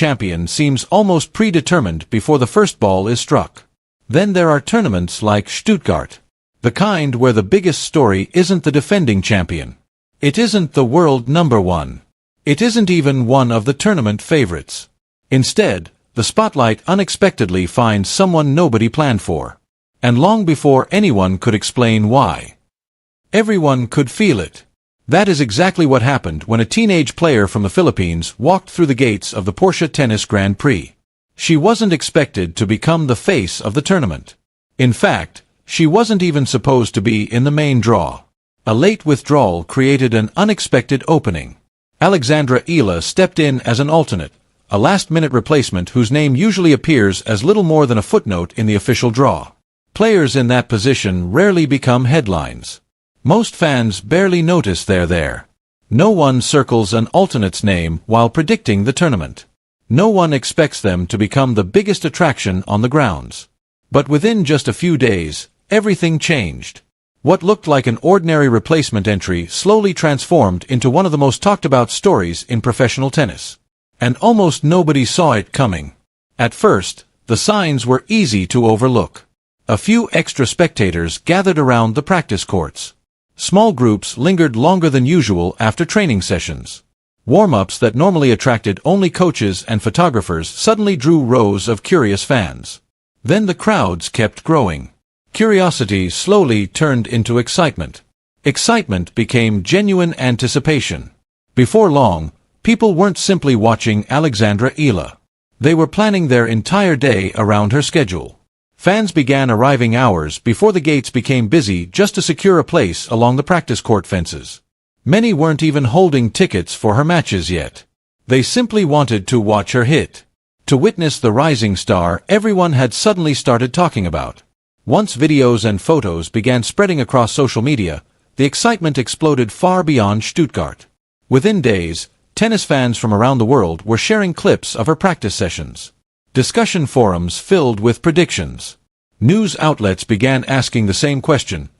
champion seems almost predetermined before the first ball is struck. Then there are tournaments like Stuttgart. The kind where the biggest story isn't the defending champion. It isn't the world number one. It isn't even one of the tournament favorites. Instead, the spotlight unexpectedly finds someone nobody planned for. And long before anyone could explain why. Everyone could feel it. That is exactly what happened when a teenage player from the Philippines walked through the gates of the Porsche Tennis Grand Prix. She wasn't expected to become the face of the tournament. In fact, she wasn't even supposed to be in the main draw. A late withdrawal created an unexpected opening. Alexandra Eala stepped in as an alternate, a last-minute replacement whose name usually appears as little more than a footnote in the official draw. Players in that position rarely become headlines. Most fans barely notice they're there. No one circles an alternate's name while predicting the tournament. No one expects them to become the biggest attraction on the grounds. But within just a few days, everything changed. What looked like an ordinary replacement entry slowly transformed into one of the most talked-about stories in professional tennis. And almost nobody saw it coming. At first, the signs were easy to overlook. A few extra spectators gathered around the practice courts. Small groups lingered longer than usual after training sessions. Warm-ups that normally attracted only coaches and photographers suddenly drew rows of curious fans. Then the crowds kept growing. Curiosity slowly turned into excitement. Excitement became genuine anticipation. Before long, people weren't simply watching Alexandra Eala. They were planning their entire day around her schedule. Fans began arriving hours before the gates became busy just to secure a place along the practice court fences. Many weren't even holding tickets for her matches yet. They simply wanted to watch her hit. To witness the rising star everyone had suddenly started talking about. Once videos and photos began spreading across social media, the excitement exploded far beyond Stuttgart. Within days, tennis fans from around the world were sharing clips of her practice sessions. Discussion forums filled with predictions. News outlets began asking the same question.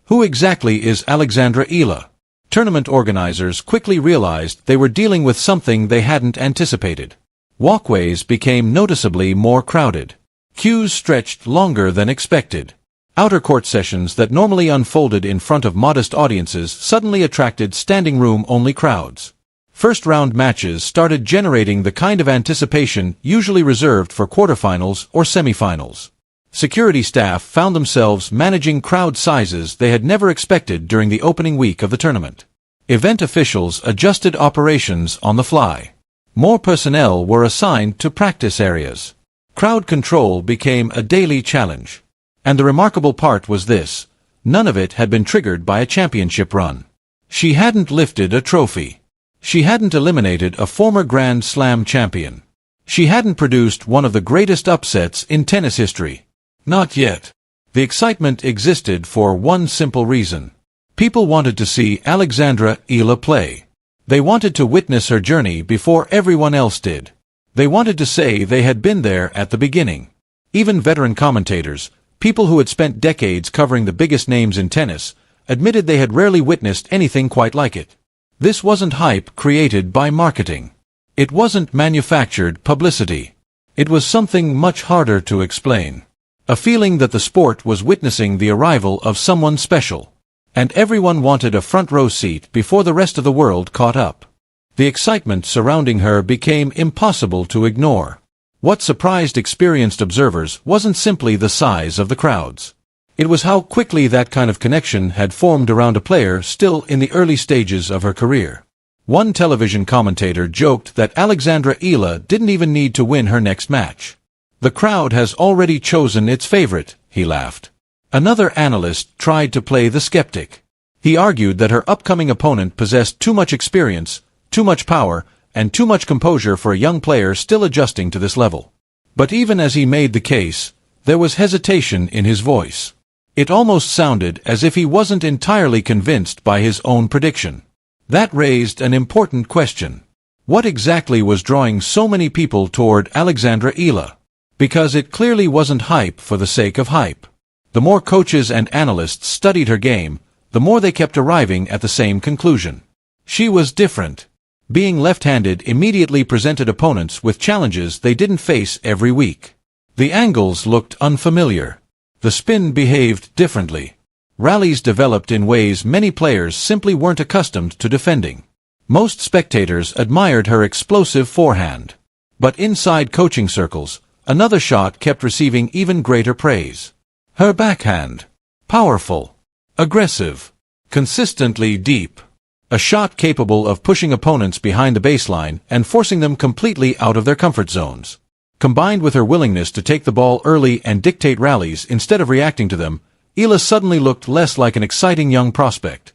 Who exactly is Alexandra Eala? Tournament organizers quickly realized they were dealing with something they hadn't anticipated. Walkways became noticeably more crowded. Queues stretched longer than expected. Outer court sessions that normally unfolded in front of modest audiences suddenly attracted standing room-only crowds. First-round matches started generating the kind of anticipation usually reserved for quarterfinals or semifinals. Security staff found themselves managing crowd sizes they had never expected during the opening week of the tournament. Event officials adjusted operations on the fly. More personnel were assigned to practice areas. Crowd control became a daily challenge. And the remarkable part was this: none of it had been triggered by a championship run. She hadn't lifted a trophy. She hadn't eliminated a former Grand Slam champion. She hadn't produced one of the greatest upsets in tennis history. Not yet. The excitement existed for one simple reason. People wanted to see Alexandra Eala play. They wanted to witness her journey before everyone else did. They wanted to say they had been there at the beginning. Even veteran commentators, people who had spent decades covering the biggest names in tennis, admitted they had rarely witnessed anything quite like it. This wasn't hype created by marketing. It wasn't manufactured publicity. It was something much harder to explain. A feeling that the sport was witnessing the arrival of someone special. And everyone wanted a front-row seat before the rest of the world caught up. The excitement surrounding her became impossible to ignore. What surprised experienced observers wasn't simply the size of the crowds. It was how quickly that kind of connection had formed around a player still in the early stages of her career. One television commentator joked that Alexandra Eala didn't even need to win her next match. The crowd has already chosen its favorite, he laughed. Another analyst tried to play the skeptic. He argued that her upcoming opponent possessed too much experience, too much power, and too much composure for a young player still adjusting to this level. But even as he made the case, there was hesitation in his voice. It almost sounded as if he wasn't entirely convinced by his own prediction. That raised an important question. What exactly was drawing so many people toward Alexandra Eala? Because it clearly wasn't hype for the sake of hype. The more coaches and analysts studied her game, the more they kept arriving at the same conclusion. She was different. Being left-handed immediately presented opponents with challenges they didn't face every week. The angles looked unfamiliar. The spin behaved differently. Rallies developed in ways many players simply weren't accustomed to defending. Most spectators admired her explosive forehand. But inside coaching circles, another shot kept receiving even greater praise. Her backhand. Powerful. Aggressive. Consistently deep. A shot capable of pushing opponents behind the baseline and forcing them completely out of their comfort zones. Combined with her willingness to take the ball early and dictate rallies instead of reacting to them, Eala suddenly looked less like an exciting young prospect,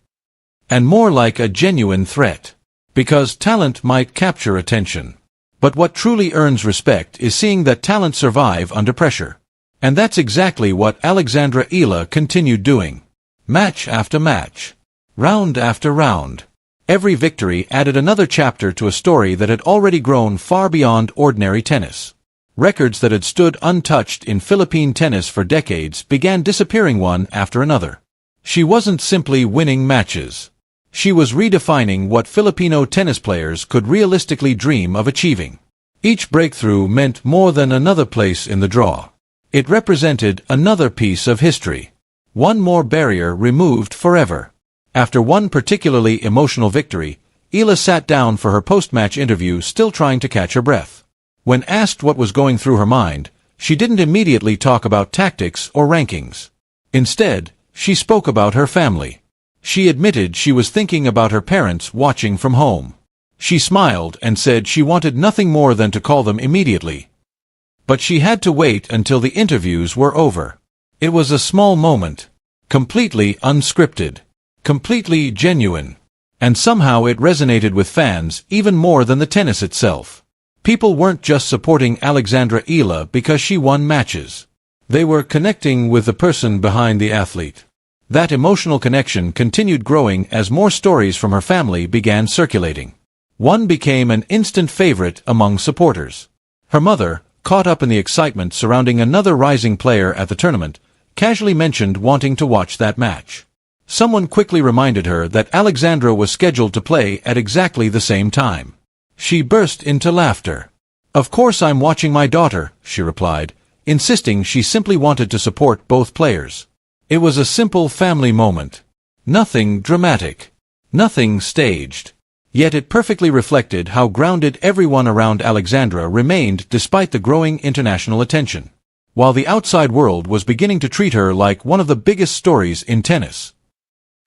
and more like a genuine threat. Because talent might capture attention. But what truly earns respect is seeing that talent survive under pressure. And that's exactly what Alexandra Eala continued doing. Match after match. Round after round. Every victory added another chapter to a story that had already grown far beyond ordinary tennis. Records that had stood untouched in Philippine tennis for decades began disappearing one after another. She wasn't simply winning matches. She was redefining what Filipino tennis players could realistically dream of achieving. Each breakthrough meant more than another place in the draw. It represented another piece of history. One more barrier removed forever. After one particularly emotional victory, Eala sat down for her post-match interview still trying to catch her breath. When asked what was going through her mind, she didn't immediately talk about tactics or rankings. Instead, she spoke about her family. She admitted she was thinking about her parents watching from home. She smiled and said she wanted nothing more than to call them immediately. But she had to wait until the interviews were over. It was a small moment. Completely unscripted. Completely genuine. And somehow it resonated with fans even more than the tennis itself. People weren't just supporting Alexandra Eala because she won matches. They were connecting with the person behind the athlete. That emotional connection continued growing as more stories from her family began circulating. One became an instant favorite among supporters. Her mother, caught up in the excitement surrounding another rising player at the tournament, casually mentioned wanting to watch that match. Someone quickly reminded her that Alexandra was scheduled to play at exactly the same time. She burst into laughter. "Of course I'm watching my daughter," she replied, insisting she simply wanted to support both players. It was a simple family moment. Nothing dramatic. Nothing staged. Yet it perfectly reflected how grounded everyone around Alexandra remained despite the growing international attention. While the outside world was beginning to treat her like one of the biggest stories in tennis,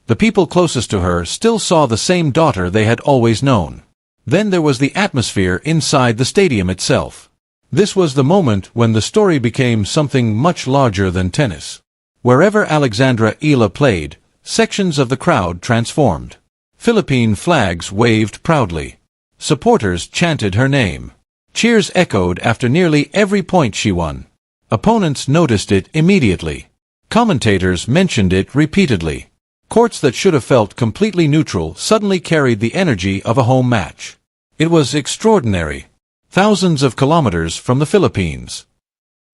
the people closest to her still saw the same daughter they had always known. Then there was the atmosphere inside the stadium itself. This was the moment when the story became something much larger than tennis. Wherever Alexandra Eala played, sections of the crowd transformed. Philippine flags waved proudly. Supporters chanted her name. Cheers echoed after nearly every point she won. Opponents noticed it immediately. Commentators mentioned it repeatedly. Courts that should have felt completely neutral suddenly carried the energy of a home match. It was extraordinary. Thousands of kilometers from the Philippines.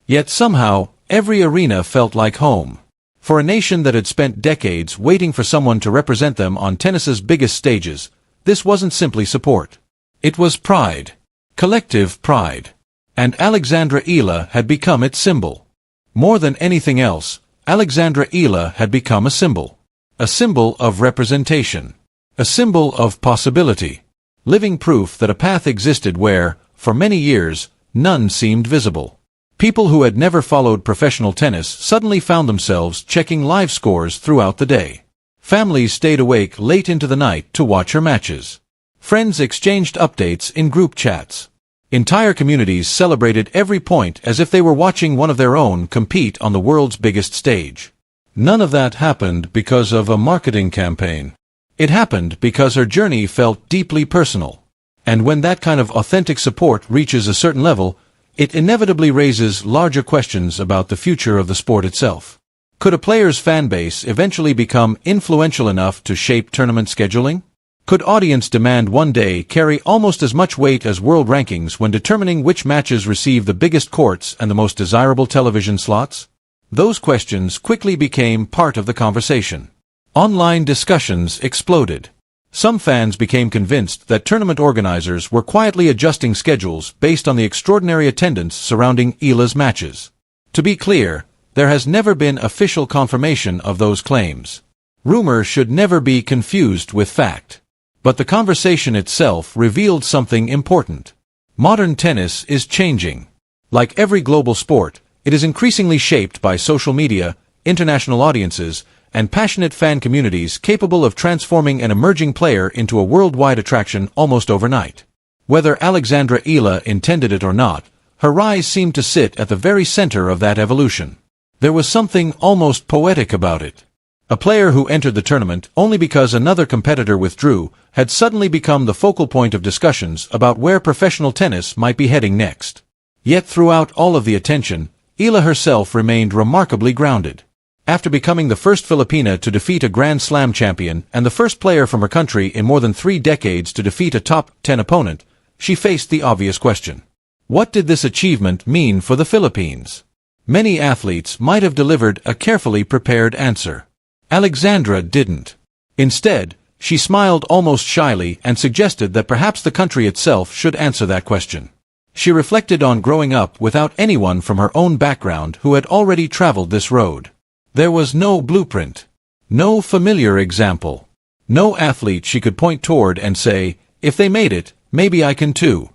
Yet somehow, every arena felt like home. For a nation that had spent decades waiting for someone to represent them on tennis's biggest stages, this wasn't simply support. It was pride. Collective pride. And Alexandra Eala had become its symbol. More than anything else, Alexandra Eala had become a symbol. A symbol of representation. A symbol of possibility. Living proof that a path existed where, for many years, none seemed visible. People who had never followed professional tennis suddenly found themselves checking live scores throughout the day. Families stayed awake late into the night to watch her matches. Friends exchanged updates in group chats. Entire communities celebrated every point as if they were watching one of their own compete on the world's biggest stage. None of that happened because of a marketing campaign. It happened because her journey felt deeply personal. And when that kind of authentic support reaches a certain level, it inevitably raises larger questions about the future of the sport itself. Could a player's fan base eventually become influential enough to shape tournament scheduling? Could audience demand one day carry almost as much weight as world rankings when determining which matches receive the biggest courts and the most desirable television slots? Those questions quickly became part of the conversation. Online discussions exploded. Some fans became convinced that tournament organizers were quietly adjusting schedules based on the extraordinary attendance surrounding Eala's matches. To be clear, there has never been official confirmation of those claims. Rumor should never be confused with fact. But the conversation itself revealed something important. Modern tennis is changing. Like every global sport, it is increasingly shaped by social media, international audiences, and passionate fan communities capable of transforming an emerging player into a worldwide attraction almost overnight. Whether Alexandra Eala intended it or not, her rise seemed to sit at the very center of that evolution. There was something almost poetic about it. A player who entered the tournament only because another competitor withdrew had suddenly become the focal point of discussions about where professional tennis might be heading next. Yet throughout all of the attention, Eala herself remained remarkably grounded. After becoming the first Filipina to defeat a Grand Slam champion and the first player from her country in more than 3 decades to defeat a top 10 opponent, she faced the obvious question. What did this achievement mean for the Philippines? Many athletes might have delivered a carefully prepared answer. Alexandra didn't. Instead, she smiled almost shyly and suggested that perhaps the country itself should answer that question. She reflected on growing up without anyone from her own background who had already traveled this road. There was no blueprint, no familiar example, no athlete she could point toward and say, if they made it, maybe I can too.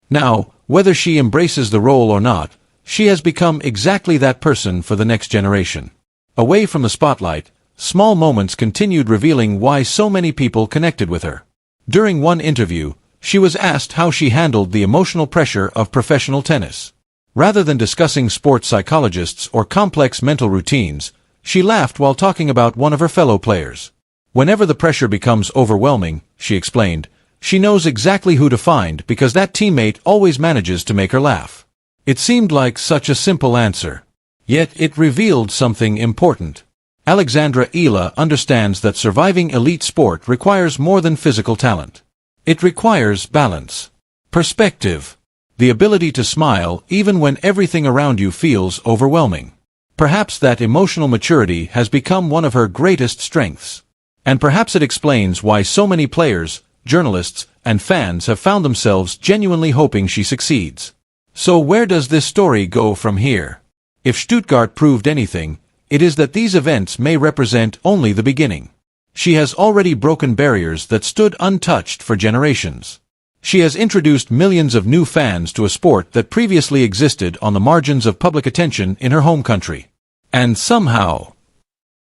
Now, whether she embraces the role or not, she has become exactly that person for the next generation. Away from the spotlight, small moments continued revealing why so many people connected with her. During one interview, she was asked how she handled the emotional pressure of professional tennis. Rather than discussing sports psychologists or complex mental routines, she laughed while talking about one of her fellow players. Whenever the pressure becomes overwhelming, she explained, she knows exactly who to find because that teammate always manages to make her laugh. It seemed like such a simple answer. Yet it revealed something important. Alexandra Eala understands that surviving elite sport requires more than physical talent. It requires balance, perspective, the ability to smile even when everything around you feels overwhelming. Perhaps that emotional maturity has become one of her greatest strengths. And perhaps it explains why so many players, journalists, and fans have found themselves genuinely hoping she succeeds. So where does this story go from here? If Stuttgart proved anything, it is that these events may represent only the beginning. She has already broken barriers that stood untouched for generations. She has introduced millions of new fans to a sport that previously existed on the margins of public attention in her home country. And somehow,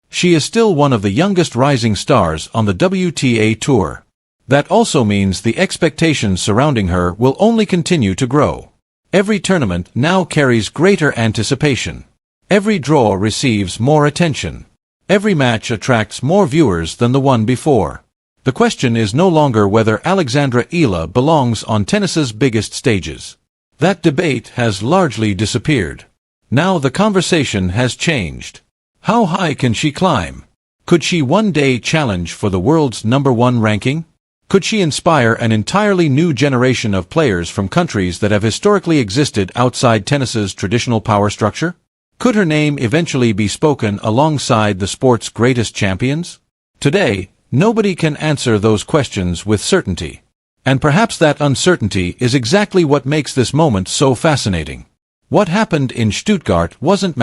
she is still one of the youngest rising stars on the WTA Tour. That also means the expectations surrounding her will only continue to grow. Every tournament now carries greater anticipation. Every draw receives more attention. Every match attracts more viewers than the one before. The question is no longer whether Alexandra Eala belongs on tennis's biggest stages. That debate has largely disappeared. Now the conversation has changed. How high can she climb? Could she one day challenge for the world's #1 ranking? Could she inspire an entirely new generation of players from countries that have historically existed outside tennis's traditional power structure? Could her name eventually be spoken alongside the sport's greatest champions? Today, nobody can answer those questions with certainty. And perhaps that uncertainty is exactly what makes this moment so fascinating. What happened in Stuttgart wasn't